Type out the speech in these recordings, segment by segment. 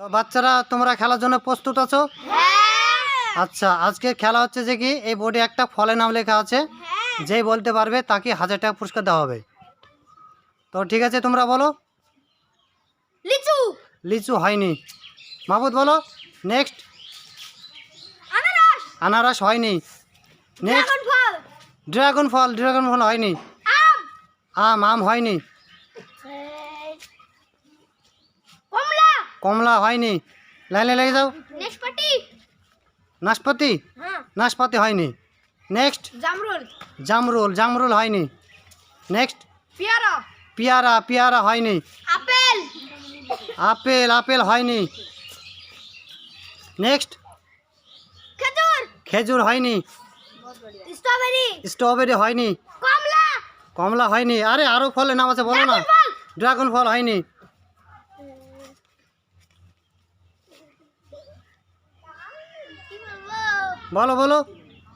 তো বাচ্চারা তোমরা খেলার জন্য প্রস্তুত আছো? আচ্ছা, আজকে খেলা হচ্ছে যে কি এই বোর্ডে একটা ফলের নাম লেখা আছে, যেই বলতে পারবে তাকে 1000 টাকা পুরস্কার দেওয়া হবে। তো ঠিক আছে, তোমরা বলো। লিচু, লিচু হয়নি। মাহমুদ বলো। নেক্সট। আনারস, আনারস হয়নি। নেক্সট। ড্রাগন ফল, ড্রাগন ফল হয়নি। আম, আম হয়নি। কমলা, কমলা হয়নি। লাইনে লেগে যাও। নাশপাতি, নাশপাতি, হ্যাঁ, নাশপাতি হয়নি। নেক্সট। জামরুল, জামরুল হয়নি। নেক্সট। পেয়ারা, পেয়ারা হয়নি। আপেল, আপেল হয়নি। নেক্সট। খেজুর, খেজুর হয়নি। স্ট্রবেরি, স্ট্রবেরি হয়নি। কমলা, কমলা হয়নি। আরে আরো ফলের নাম আছে, বলো না। ড্রাগন ফল হয়নি। কি বলবো? বলো।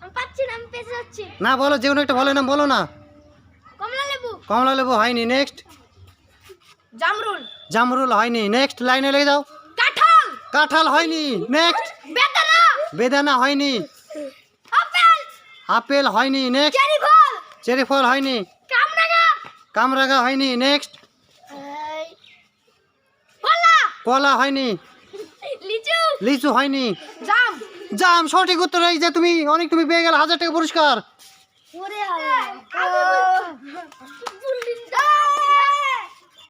আমি পাচ্ছি না, আমি পেছে যাচ্ছি। না বলো, যে কোনো একটা ফলের নাম বলো না। কমলা লেবু, হয়নি। নেক্সট। জামরুল, জামরুল হয়নি। নেক্সট লাইনে লেগে যাও। কাঁঠাল, কাঁঠাল হয়নি। নেক্সট। বেদানা, বেদানা হয়নি। আপেল, আপেল হয়নি। নেক্সট। চেরি ফল, চেরি ফল হয়নি। কামরাঙা, কামরাঙা হয়নি। নেক্সট। কলা, কলা হয়নি। লিচু, লিচু হয়নি। জাম, জাম সঠিক উত্তর। এই যে তুমি পেয়ে গেলে 1000 টাকা পুরস্কার। ওরে